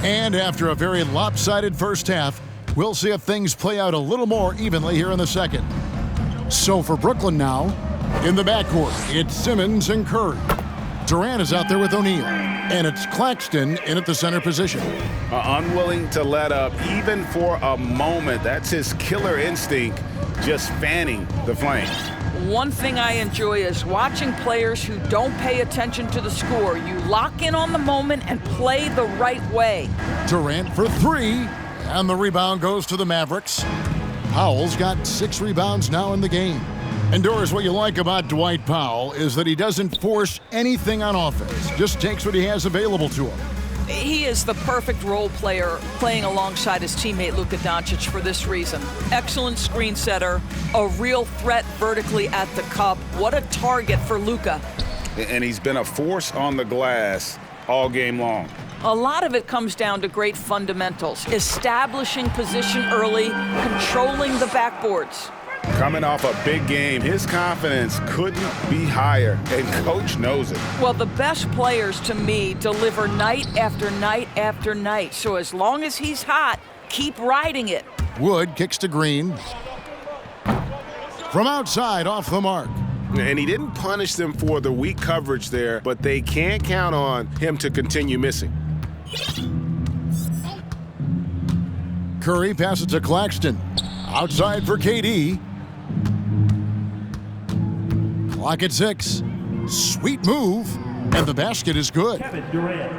And after a very lopsided first half, we'll see if things play out a little more evenly here in the second. So for Brooklyn now, in the backcourt, it's Simmons and Curry. Durant is out there with O'Neal. And it's Claxton in at the center position. Unwilling to let up even for a moment. That's his killer instinct, just fanning the flames. One thing I enjoy is watching players who don't pay attention to the score. You lock in on the moment and play the right way. Durant for three, and the rebound goes to the Mavericks. Powell's got 6 rebounds now in the game. And Doris, what you like about Dwight Powell is that he doesn't force anything on offense, just takes what he has available to him. He is the perfect role player playing alongside his teammate Luka Doncic for this reason. Excellent screen setter, a real threat vertically at the cup. What a target for Luka. And he's been a force on the glass all game long. A lot of it comes down to great fundamentals, establishing position early, controlling the backboards. Coming off a big game, his confidence couldn't be higher, and coach knows it. Well, the best players, to me, deliver night after night after night. So as long as he's hot, keep riding it. Wood kicks to Green. From outside, off the mark. And he didn't punish them for the weak coverage there, but they can't count on him to continue missing. Curry passes to Claxton. Outside for KD. Clock at 6. Sweet move. And the basket is good.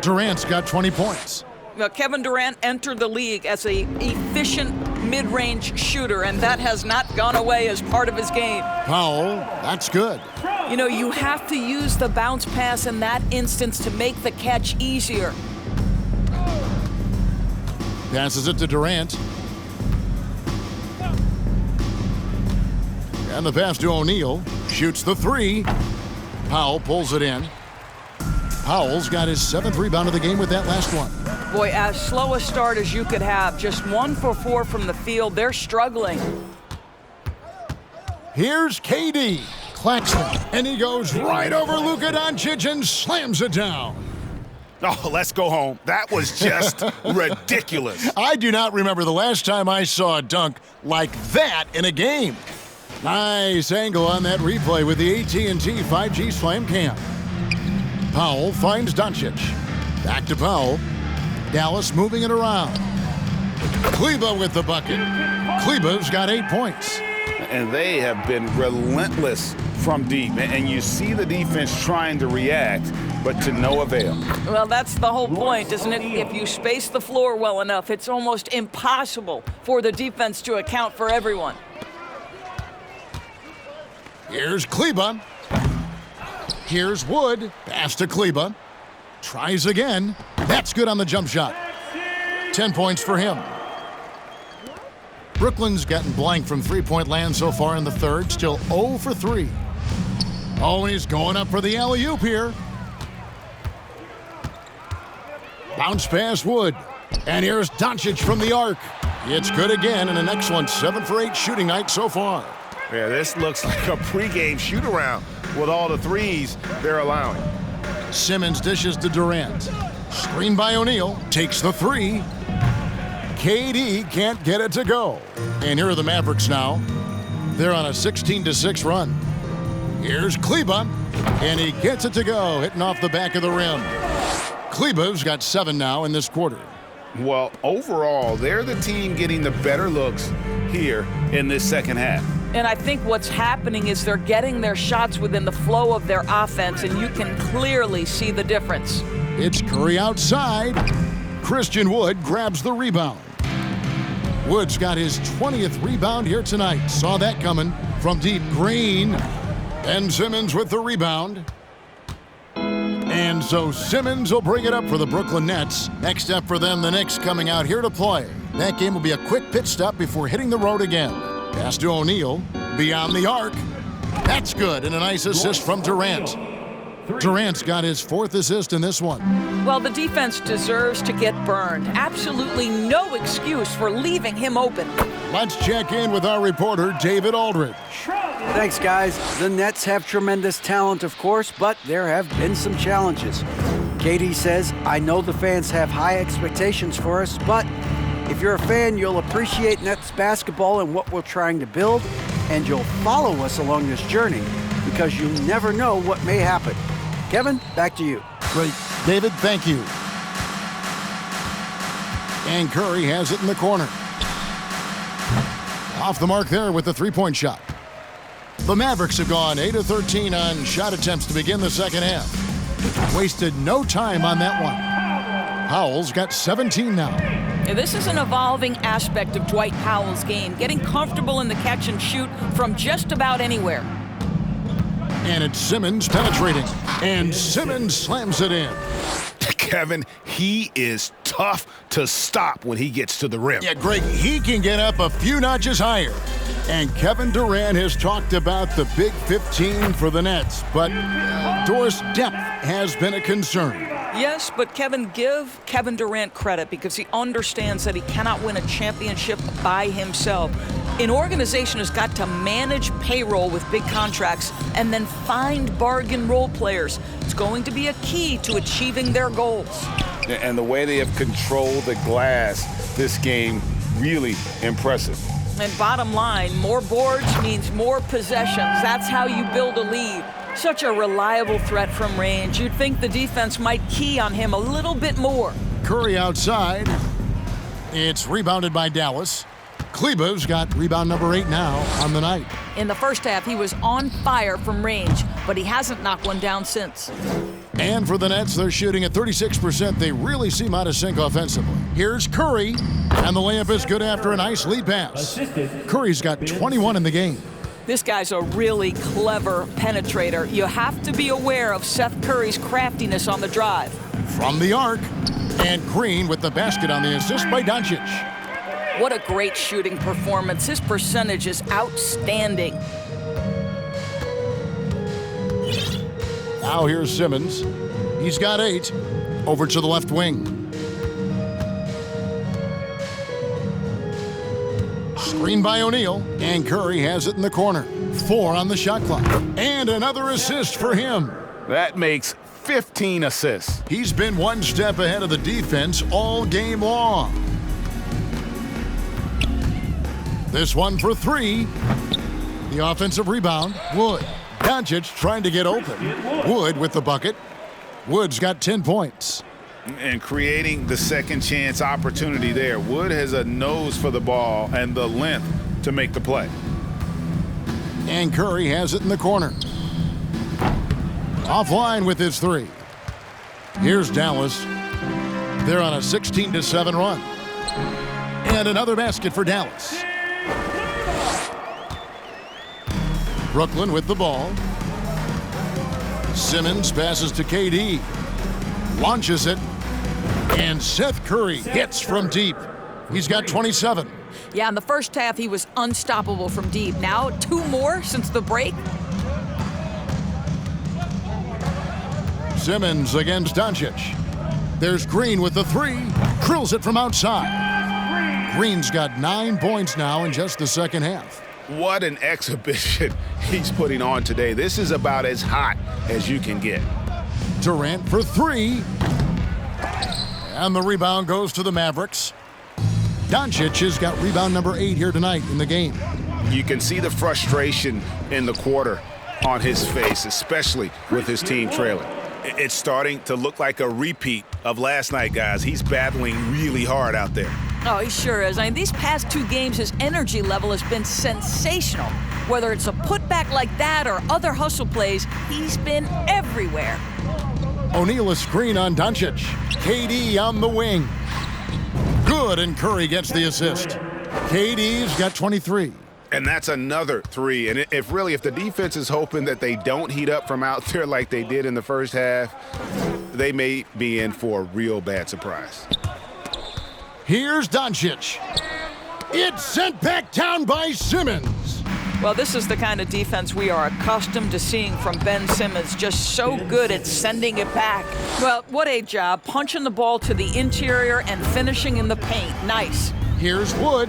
Durant's got 20 points. Now, Kevin Durant entered the league as an efficient mid-range shooter, and that has not gone away as part of his game. Powell, that's good. You know, you have to use the bounce pass in that instance to make the catch easier. Passes it to Durant. And the pass to O'Neal. Shoots the 3. Powell pulls it in. Powell's got his 7th rebound of the game with that last one. Boy, as slow a start as you could have. Just 1 for 4 from the field. They're struggling. Here's KD. Claxton. And he goes right over Luka Doncic and slams it down. Oh, let's go home. That was just ridiculous. I do not remember the last time I saw a dunk like that in a game. Nice angle on that replay with the AT&T 5G Slam Cam. Powell finds Doncic. Back to Powell. Dallas moving it around. Kleba with the bucket. Kleba's got 8 points. And they have been relentless from deep. And you see the defense trying to react, but to no avail. Well, that's the whole point, isn't it? If you space the floor well enough, it's almost impossible for the defense to account for everyone. Here's Kleba. Here's Wood. Pass to Kleba. Tries again. That's good on the jump shot. 10 points for him. Brooklyn's gotten blank from three-point land so far in the third. Still 0 for 3. Oh, and he's going up for the alley-oop here. Bounce pass Wood. And here's Doncic from the arc. It's good again, and an excellent 7 for 8 shooting night so far. Yeah, this looks like a pregame shoot-around with all the threes they're allowing. Simmons dishes to Durant. Screen by O'Neal. Takes the 3. KD can't get it to go. And here are the Mavericks now. They're on a 16-6 run. Here's Kleba. And he gets it to go, hitting off the back of the rim. Kleba's got 7 now in this quarter. Well, overall, they're the team getting the better looks here in this second half. And I think what's happening is they're getting their shots within the flow of their offense, and you can clearly see the difference. It's Curry outside. Christian Wood grabs the rebound. Wood's got his 20th rebound here tonight. Saw that coming from deep. Green. And Simmons with the rebound. And so Simmons will bring it up for the Brooklyn Nets. Next up for them, the Knicks coming out here to play. That game will be a quick pit stop before hitting the road again. Pass to O'Neal. Beyond the arc. That's good, and a nice assist from Durant. Durant's got his 4th assist in this one. Well, the defense deserves to get burned. Absolutely no excuse for leaving him open. Let's check in with our reporter, David Aldridge. Thanks, guys. The Nets have tremendous talent, of course, but there have been some challenges. KD says, I know the fans have high expectations for us, but if you're a fan, you'll appreciate Nets basketball and what we're trying to build, and you'll follow us along this journey because you never know what may happen. Kevin, back to you. Great. David, thank you. And Curry has it in the corner. Off the mark there with the three-point shot. The Mavericks have gone 8 of 13 on shot attempts to begin the second half. Wasted no time on that one. Powell's got 17 now. Yeah, this is an evolving aspect of Dwight Powell's game, getting comfortable in the catch and shoot from just about anywhere. And it's Simmons penetrating. And Simmons slams it in. Kevin, he is tough to stop when he gets to the rim. Yeah, Greg, he can get up a few notches higher. And Kevin Durant has talked about the Big 15 for the Nets, but Doris' depth has been a concern. Yes, but Kevin, give Kevin Durant credit because he understands that he cannot win a championship by himself. An organization has got to manage payroll with big contracts and then find bargain role players. It's going to be a key to achieving their goals. And the way they have controlled the glass this game, really impressive. And bottom line, more boards means more possessions. That's how you build a lead. Such a reliable threat from range. You'd think the defense might key on him a little bit more. Curry outside. It's rebounded by Dallas. Kleba's got rebound number 8 now on the night. In the first half, he was on fire from range, but he hasn't knocked one down since. And for the Nets, they're shooting at 36%. They really seem out of sync offensively. Here's Curry, and the layup is good after a nice lead pass. Curry's got 21 in the game. This guy's a really clever penetrator. You have to be aware of Seth Curry's craftiness on the drive. From the arc, and Green with the basket on the assist by Doncic. What a great shooting performance. His percentage is outstanding. Now here's Simmons. He's got 8. Over to the left wing. Screen by O'Neal, and Curry has it in the corner. 4 on the shot clock. And another assist for him. That makes 15 assists. He's been one step ahead of the defense all game long. This one for 3. The offensive rebound, Wood. Doncic trying to get open. Wood with the bucket. Wood's got 10 points. And creating the second chance opportunity there. Wood has a nose for the ball and the length to make the play. And Curry has it in the corner. Offline with his 3. Here's Dallas. They're on a 16-7 run. And another basket for Dallas. Brooklyn with the ball. Simmons passes to KD. Launches it. And Seth Curry hits from deep. He's got 27. Yeah, in the first half, he was unstoppable from deep. Now, 2 more since the break. Simmons against Doncic. There's Green with the 3. Drills it from outside. Green's got 9 points now in just the second half. What an exhibition he's putting on today. This is about as hot as you can get. Durant for 3. And the rebound goes to the Mavericks. Doncic has got rebound number 8 here tonight in the game. You can see the frustration in the quarter on his face, especially with his team trailing. It's starting to look like a repeat of last night, guys. He's battling really hard out there. Oh, he sure is. I mean, these past 2 games, his energy level has been sensational. Whether it's a putback like that or other hustle plays, he's been everywhere. O'Neal a screen on Doncic. KD on the wing. Good, and Curry gets the assist. KD's got 23. And that's another 3. And if the defense is hoping that they don't heat up from out there like they did in the first half, they may be in for a real bad surprise. Here's Doncic. It's sent back down by Simmons. Well, this is the kind of defense we are accustomed to seeing from Ben Simmons, just so good at sending it back. Well, what a job, punching the ball to the interior and finishing in the paint. Nice. Here's Wood.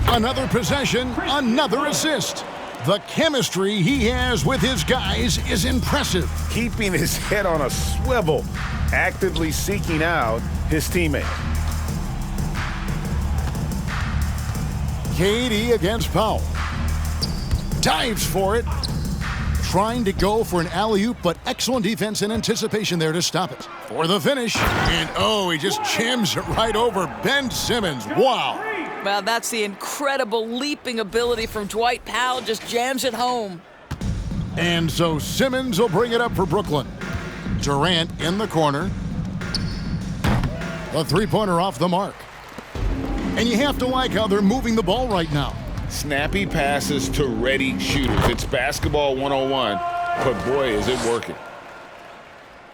Another possession, another assist. The chemistry he has with his guys is impressive. Keeping his head on a swivel actively seeking out his teammate. KD against Powell. Dives for it. Trying to go for an alley-oop, but excellent defense and anticipation there to stop it. For the finish. And oh, he just jams it right over Ben Simmons. Wow. Well, that's the incredible leaping ability from Dwight Powell. Just jams it home. And so Simmons will bring it up for Brooklyn. Durant in the corner. The three-pointer off the mark. And you have to like how they're moving the ball right now. Snappy passes to ready shooters. It's basketball 101, but boy, is it working.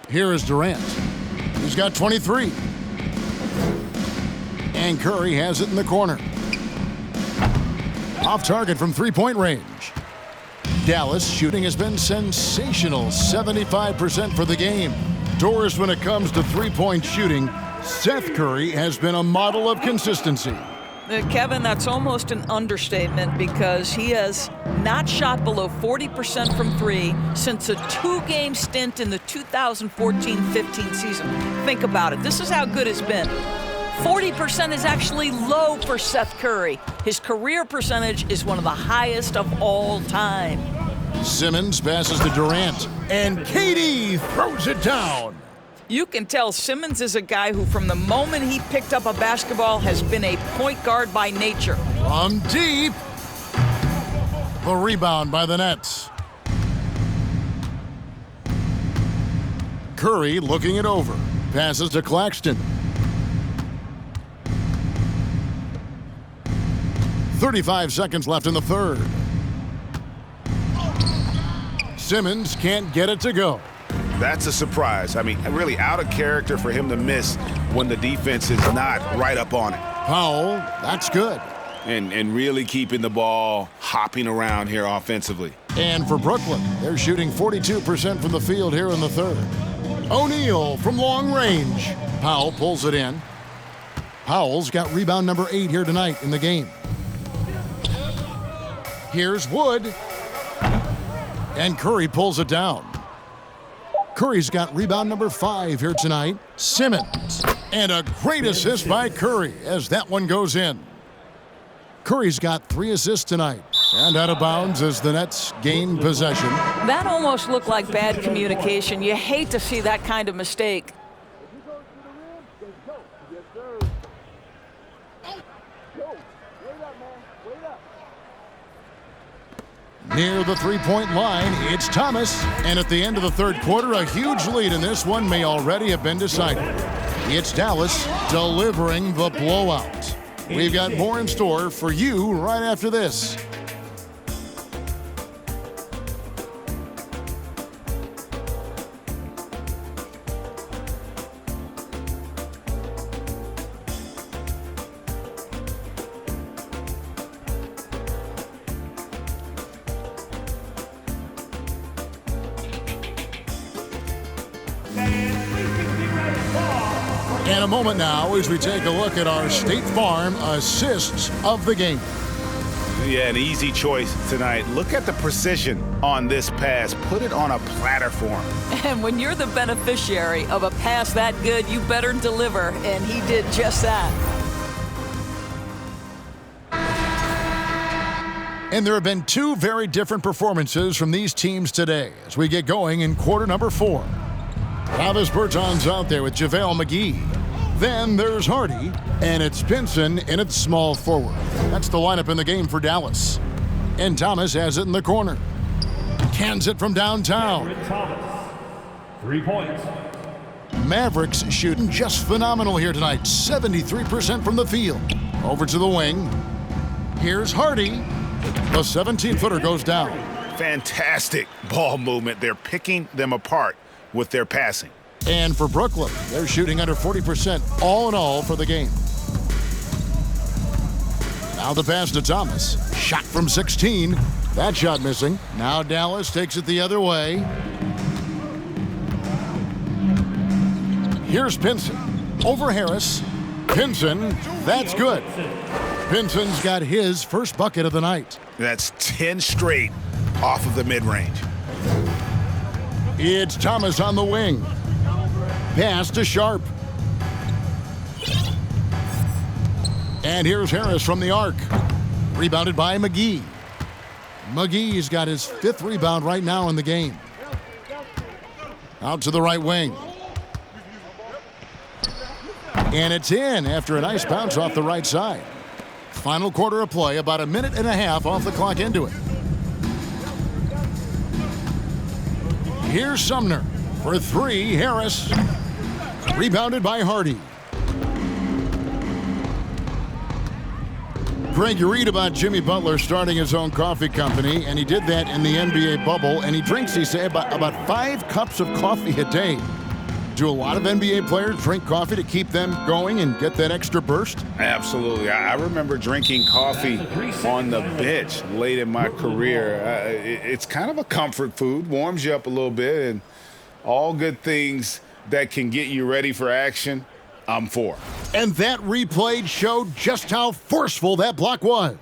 Here is Durant. He's got 23. And Curry has it in the corner. Off target from three-point range. Dallas shooting has been sensational. 75% for the game. Doors when it comes to three-point shooting. Seth Curry has been a model of consistency. Kevin, that's almost an understatement because he has not shot below 40% from three since a two-game stint in the 2014-15 season. Think about it. This is how good it's been. 40% is actually low for Seth Curry. His career percentage is one of the highest of all time. Simmons passes to Durant, and KD throws it down. You can tell Simmons is a guy who, from the moment he picked up a basketball, has been a point guard by nature. From deep. The rebound by the Nets. Curry looking it over. Passes to Claxton. 35 seconds left in the third. Simmons can't get it to go. That's a surprise. I mean, really out of character for him to miss when the defense is not right up on it. Powell, that's good. And really keeping the ball hopping around here offensively. And for Brooklyn, they're shooting 42% from the field here in the third. O'Neal from long range. Powell pulls it in. Powell's got rebound number 8 here tonight in the game. Here's Wood. And Curry pulls it down. Curry's got rebound number 5 here tonight. Simmons. And a great assist by Curry as that one goes in. Curry's got 3 assists tonight. And out of bounds as the Nets gain possession. That almost looked like bad communication. You hate to see that kind of mistake. Near the three-point line, it's Thomas. And at the end of the third quarter, a huge lead in this one may already have been decided. It's Dallas delivering the blowout. We've got more in store for you right after this. In a moment now as we take a look at our State Farm assists of the game. Yeah, an easy choice tonight. Look at the precision on this pass. Put it on a platter for him. And when you're the beneficiary of a pass that good, you better deliver, and he did just that. And there have been 2 very different performances from these teams today as we get going in quarter number 4. Travis Berton's out there with JaVale McGee. Then there's Hardy, and it's Pinson in its small forward. That's the lineup in the game for Dallas. And Thomas has it in the corner. Cans it from downtown. Thomas, 3 points. Mavericks shooting just phenomenal here tonight. 73% from the field. Over to the wing. Here's Hardy. The 17-footer goes down. Fantastic ball movement. They're picking them apart with their passing. And for Brooklyn, they're shooting under 40% all in all for the game. Now the pass to Thomas. Shot from 16. That shot missing. Now Dallas takes it the other way. Here's Pinson. Over Harris. Pinson. That's good. Pinson's got his first bucket of the night. That's 10 straight off of the mid-range. It's Thomas on the wing. Pass to Sharp. And here's Harris from the arc. Rebounded by McGee. McGee's got his 5th rebound right now in the game. Out to the right wing. And it's in after a nice bounce off the right side. Final quarter of play, about a minute and a half off the clock into it. Here's Sumner for 3. Harris. Rebounded by Hardy. Greg, you read about Jimmy Butler starting his own coffee company, and he did that in the NBA bubble, and he drinks, he said, about 5 cups of coffee a day. Do a lot of NBA players drink coffee to keep them going and get that extra burst? Absolutely. I remember drinking coffee on the bench late in my career. It's kind of a comfort food, warms you up a little bit, and all good things that can get you ready for action, I'm for. And that replay showed just how forceful that block was.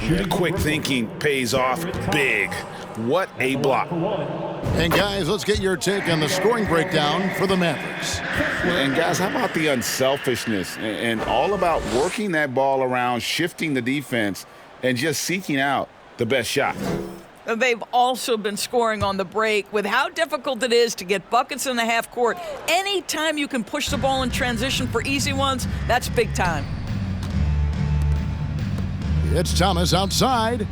Yeah, quick thinking pays off big. What a block. And guys, let's get your take on the scoring breakdown for the Mavericks. And guys, how about the unselfishness and all about working that ball around, shifting the defense, and just seeking out the best shot. They've also been scoring on the break. With how difficult it is to get buckets in the half court, anytime you can push the ball in transition for easy ones, that's big time. It's Thomas outside.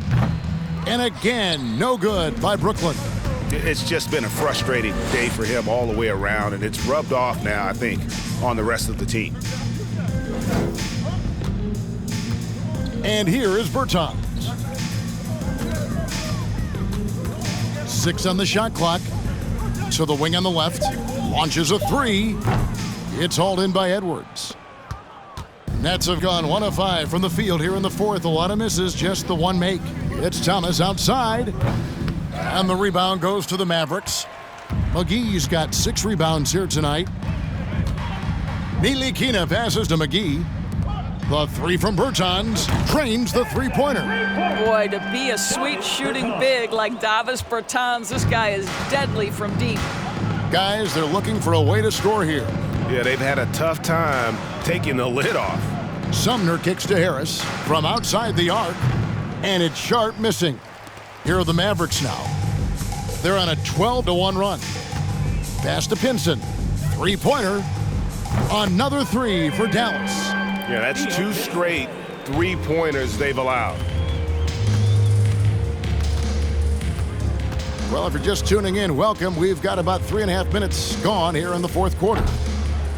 And again, no good by Brooklyn. It's just been a frustrating day for him all the way around, and it's rubbed off now, I think, on the rest of the team. And here is Bertans. 6 on the shot clock. To the wing on the left. Launches a 3. It's hauled in by Edwards. Nets have gone 1 of 5 from the field here in the 4th. A lot of misses, just the 1 make. It's Thomas outside. And the rebound goes to the Mavericks. McGee's got 6 rebounds here tonight. Ntilikina passes to McGee. The 3 from Bertans drains the 3-pointer. Boy, to be a sweet shooting big like Davis Bertans, this guy is deadly from deep. Guys, they're looking for a way to score here. Yeah, they've had a tough time taking the lid off. Sumner kicks to Harris from outside the arc, and it's Sharp missing. Here are the Mavericks now. They're on a 12-1 run. Pass to Pinson. 3-pointer. Another 3 for Dallas. Yeah, that's 2 straight 3-pointers they've allowed. Well, if you're just tuning in, welcome. We've got about 3.5 minutes gone here in the 4th quarter.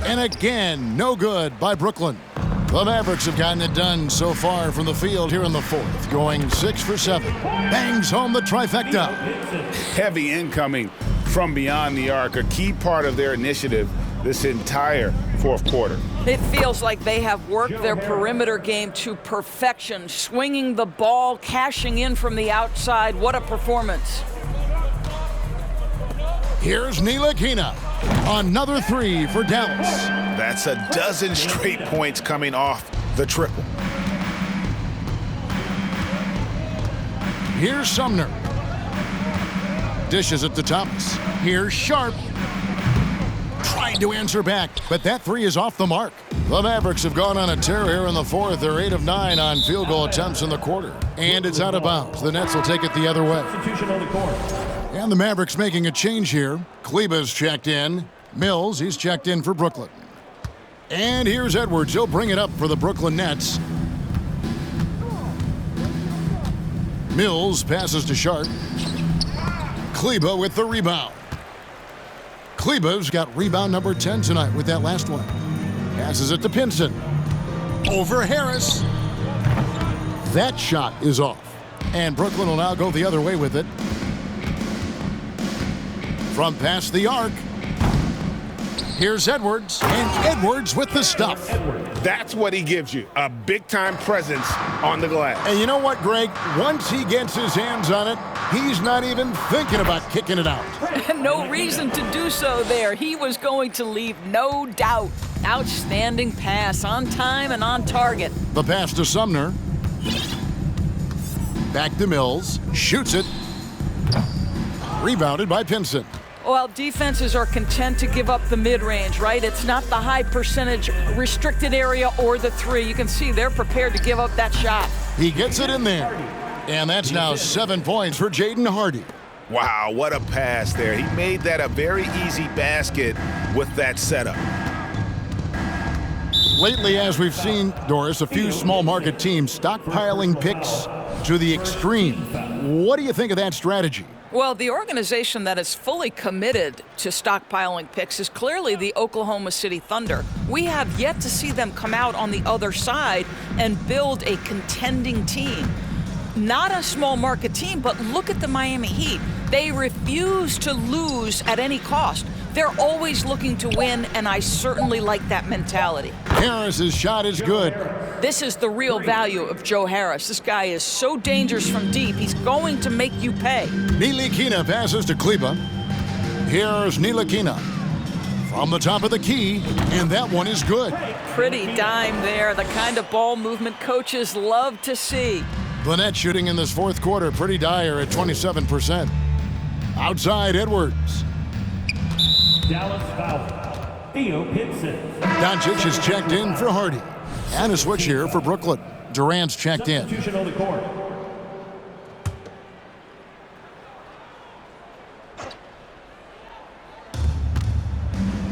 And again, no good by Brooklyn. The Mavericks have gotten it done so far from the field here in the 4th, going 6 for 7. Bangs home the trifecta. Heavy incoming from beyond the arc, a key part of their initiative this entire 4th quarter. It feels like they have worked their perimeter game to perfection, swinging the ball, cashing in from the outside. What a performance. Here's Ntilikina. Another 3 for Dallas. That's a dozen straight points coming off the triple. Here's Sumner. Dishes it to Thomas. Here's Sharp. Tried to answer back, but that 3 is off the mark. The Mavericks have gone on a tear here in the 4th. They're 8 of 9 on field goal attempts in the quarter. And it's out of bounds. The Nets will take it the other way. And the Mavericks making a change here. Kleba's checked in. Mills, he's checked in for Brooklyn. And here's Edwards. He'll bring it up for the Brooklyn Nets. Mills passes to Sharp. Kleba with the rebound. Kleba's got rebound number 10 tonight with that last one. Passes it to Pinson. Over Harris. That shot is off. And Brooklyn will now go the other way with it. From past the arc. Here's Edwards. And Edwards with the stuff. That's what he gives you, a big-time presence on the glass. And you know what, Greg? Once he gets his hands on it, he's not even thinking about kicking it out. No reason to do so there. He was going to leave no doubt. Outstanding pass, on time and on target. The pass to Sumner. Back to Mills. Shoots it. Rebounded by Pinson. Well, defenses are content to give up the mid-range, right? It's not the high percentage restricted area or the three. You can see they're prepared to give up that shot. He gets it in there. And that's now 7 points for Jaden Hardy. Wow, what a pass there. He made that a very easy basket with that setup. Lately, as we've seen, Doris, a few small market teams stockpiling picks to the extreme. What do you think of that strategy? Well, the organization that is fully committed to stockpiling picks is clearly the Oklahoma City Thunder. We have yet to see them come out on the other side and build a contending team. Not a small market team, but look at the Miami Heat. They refuse to lose at any cost. They're always looking to win, and I certainly like that mentality. Harris's shot is good. This is the real value of Joe Harris. This guy is so dangerous from deep. He's going to make you pay. Ntilikina passes to Kleber. Here's Ntilikina from the top of the key, and that one is good. Pretty dime there, the kind of ball movement coaches love to see. The net shooting in this fourth quarter pretty dire at 27%. Outside Edwards. Dallas foul. Theo Pinson. Doncic is checked in for Hardy. And a switch here for Brooklyn. Durant's checked in. Substitution on the court.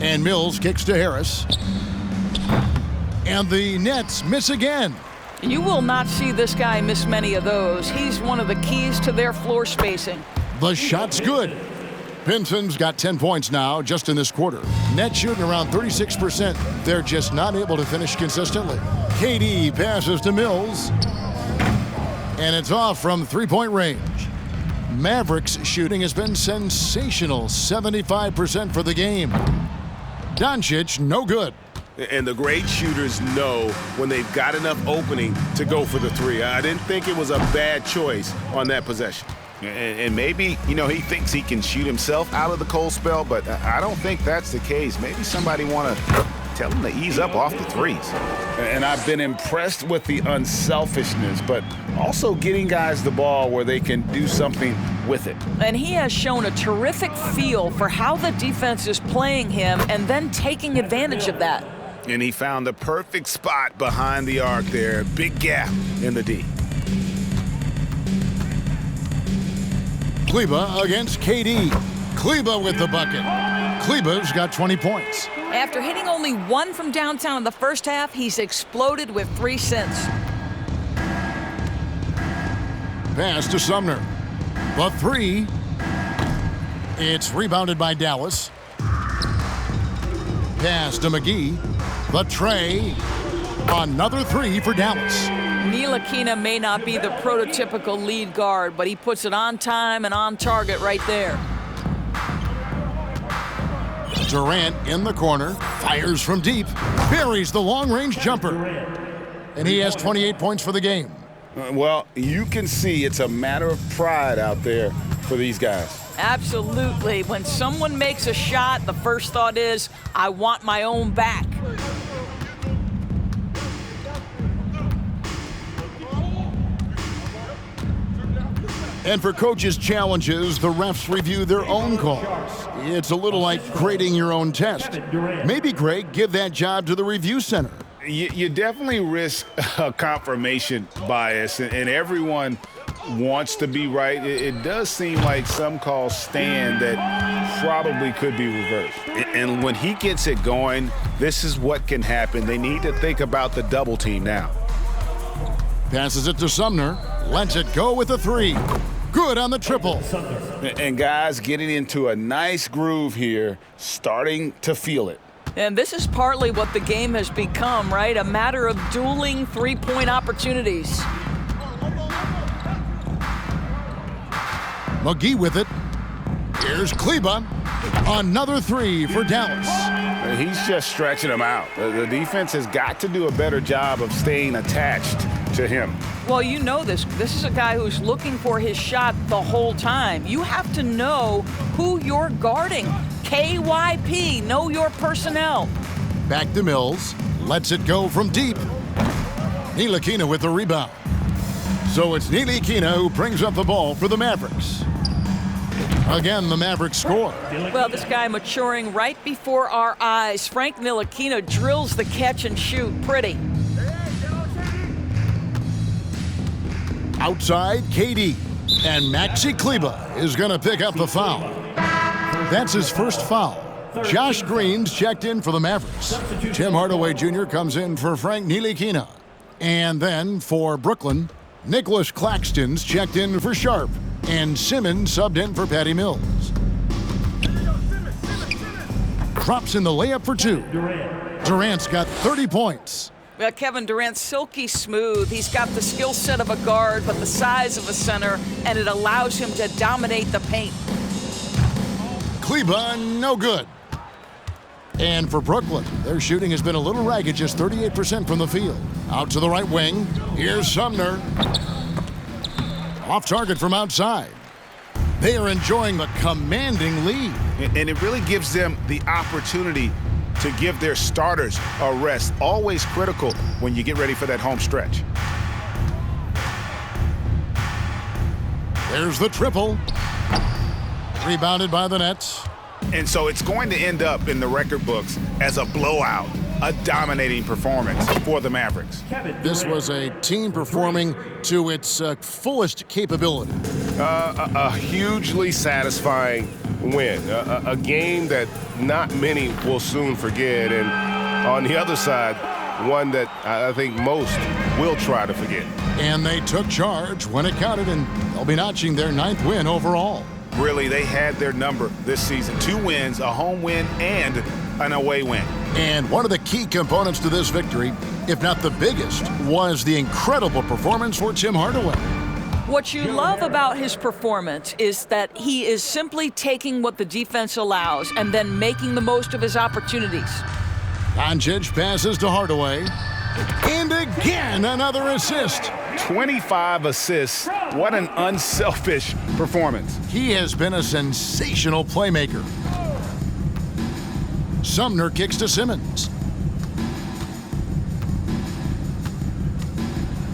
And Mills kicks to Harris. And the Nets miss again. You will not see this guy miss many of those. He's one of the keys to their floor spacing. The shot's good. Pinson's got 10 points now just in this quarter. Net shooting around 36%. They're just not able to finish consistently. KD passes to Mills. And it's off from three-point range. Maverick's shooting has been sensational. 75% for the game. Doncic, no good. And the great shooters know when they've got enough opening to go for the three. I didn't think it was a bad choice on that possession. And maybe, he thinks he can shoot himself out of the cold spell, but I don't think that's the case. Maybe somebody want to tell him to ease up off the threes. And I've been impressed with the unselfishness, but also getting guys the ball where they can do something with it. And he has shown a terrific feel for how the defense is playing him and then taking advantage of that. And he found the perfect spot behind the arc there. Big gap in the D. Kleber against KD. Kleber with the bucket. Kleber's got 20 points. After hitting only one from downtown in the first half, he's exploded with 3 since. Pass to Sumner. The three. It's rebounded by Dallas. Pass to McGee. The tray. Another three for Dallas. Ntilikina may not be the prototypical lead guard, but he puts it on time and on target right there. Durant in the corner. Fires from deep. Buries the long-range jumper. And he has 28 points for the game. Well, you can see it's a matter of pride out there for these guys. Absolutely. When someone makes a shot, the first thought is, I want my own back. And for coaches' challenges, the refs review their own calls. It's a little like grading your own test. Maybe, Greg, give that job to the review center. You definitely risk a confirmation bias, and everyone wants to be right. It does seem like some calls stand that probably could be reversed. And when he gets it going, this is what can happen. They need to think about the double team now. Passes it to Sumner. Lets it go with the three. Good on the triple. And guys getting into a nice groove here, starting to feel it. And this is partly what the game has become, right? A matter of dueling three-point opportunities. McGee with it. Here's Kleber. Another three for Dallas. He's just stretching them out. The defense has got to do a better job of staying attached to him. Well, you know this. This is a guy who's looking for his shot the whole time. You have to know who you're guarding. KYP, know your personnel. Back to Mills. Lets it go from deep. Ntilikina with the rebound. So it's Ntilikina who brings up the ball for the Mavericks. Again, the Mavericks score. Well, this guy maturing right before our eyes. Frank Ntilikina drills the catch and shoot. Pretty. Outside, KD. And Maxi Kleber is going to pick up the foul. That's his first foul. Josh Green's checked in for the Mavericks. Tim Hardaway Jr. comes in for Frank Ntilikina. And then for Brooklyn, Nicholas Claxton's checked in for Sharp. And Simmons subbed in for Patty Mills. Drops in the layup for 2. Durant's got 30 points. Well, Kevin Durant's silky smooth. He's got the skill set of a guard, but the size of a center, and it allows him to dominate the paint. Kleber, no good. And for Brooklyn, their shooting has been a little ragged, just 38% from the field. Out to the right wing. Here's Sumner. Off target from outside. They are enjoying the commanding lead. And it really gives them the opportunity to give their starters a rest. Always critical when you get ready for that home stretch. There's the triple. Rebounded by the Nets. And so it's going to end up in the record books as a blowout, a dominating performance for the Mavericks. This was a team performing to its fullest capability. A hugely satisfying win, a game that not many will soon forget, and on the other side, one that I think most will try to forget. And they took charge when it counted, and they'll be notching their 9th win overall. Really, they had their number this season. 2 wins, a home win, and an away win. And one of the key components to this victory, if not the biggest, was the incredible performance for Tim Hardaway. What you love about his performance is that he is simply taking what the defense allows and then making the most of his opportunities. Doncic passes to Hardaway. And again, another assist. 25 assists. What an unselfish performance. He has been a sensational playmaker. Sumner kicks to Simmons.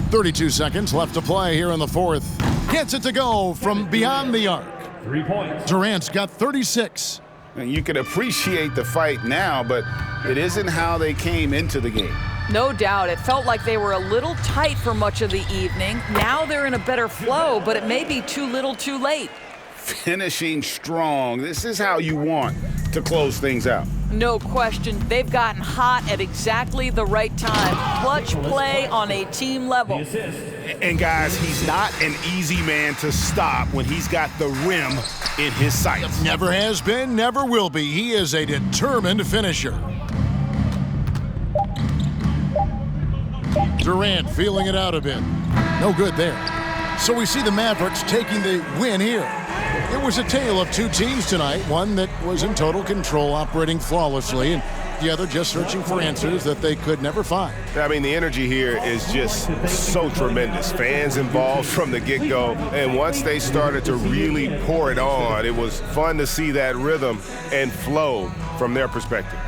32 seconds left to play here in the 4th. Gets it to go from beyond the arc. 3 points. Durant's got 36. And you can appreciate the fight now, but it isn't how they came into the game. No doubt. It felt like they were a little tight for much of the evening. Now they're in a better flow, but it may be too little too late. Finishing strong. This is how you want to close things out. No question. They've gotten hot at exactly the right time. Clutch play on a team level. And guys, he's not an easy man to stop when he's got the rim in his sights. Never has been, never will be. He is a determined finisher. Durant feeling it out a bit. No good there. So we see the Mavericks taking the win here. It was a tale of 2 teams tonight, one that was in total control, operating flawlessly, and the other just searching for answers that they could never find. I mean, the energy here is just so tremendous. Fans involved from the get-go, and once they started to really pour it on, it was fun to see that rhythm and flow from their perspective.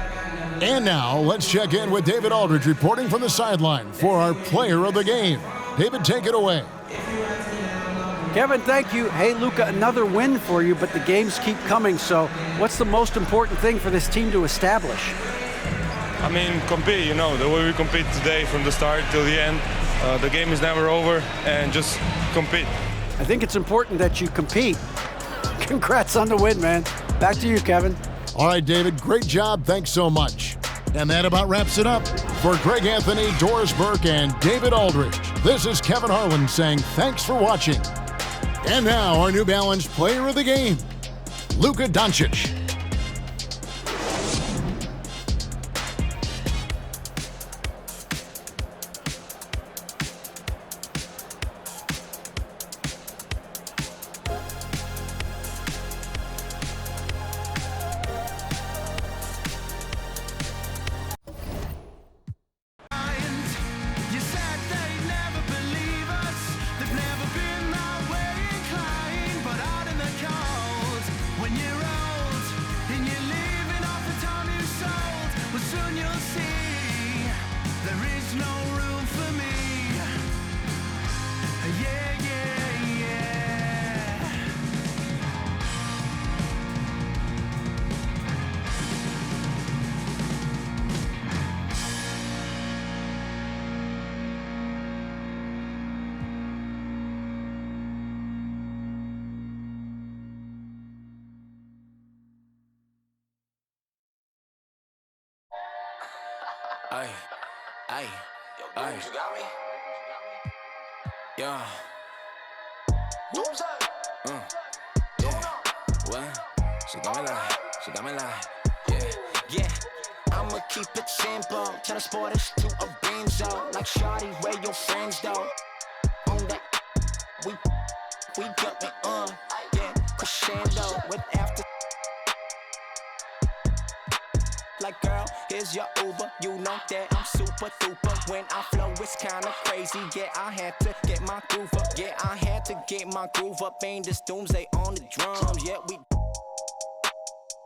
And now, let's check in with David Aldridge reporting from the sideline for our player of the game. David, take it away. Kevin, thank you. Hey, Luka, another win for you, but the games keep coming. So what's the most important thing for this team to establish? I mean, compete, you know, the way we compete today from the start till the end. The game is never over, and just compete. I think it's important that you compete. Congrats on the win, man. Back to you, Kevin. All right, David, great job. Thanks so much. And that about wraps it up. For Greg Anthony, Doris Burke, and David Aldridge, this is Kevin Harlan saying thanks for watching. And now, our New Balance player of the game, Luka Doncic. When you're old Ay, ay, ay. You got me? Yeah. Yeah. What? She got me like, yeah. I'ma keep it simple. Turn the sportage to a benzo. Like shawty, where your friends though? On that, we jumping on, yeah. Crescendo with after. Like girl, here's your Uber. You know that I'm super duper. When I flow, it's kinda crazy. Yeah, I had to get my groove up. Yeah, I had to get my groove up. Ain't this doomsday on the drums. Yeah, we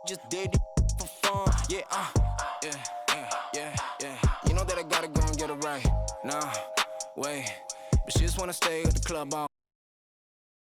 just did it for fun. Yeah, yeah. You know that I gotta go and get it right. Nah, wait, but she just wanna stay at the club all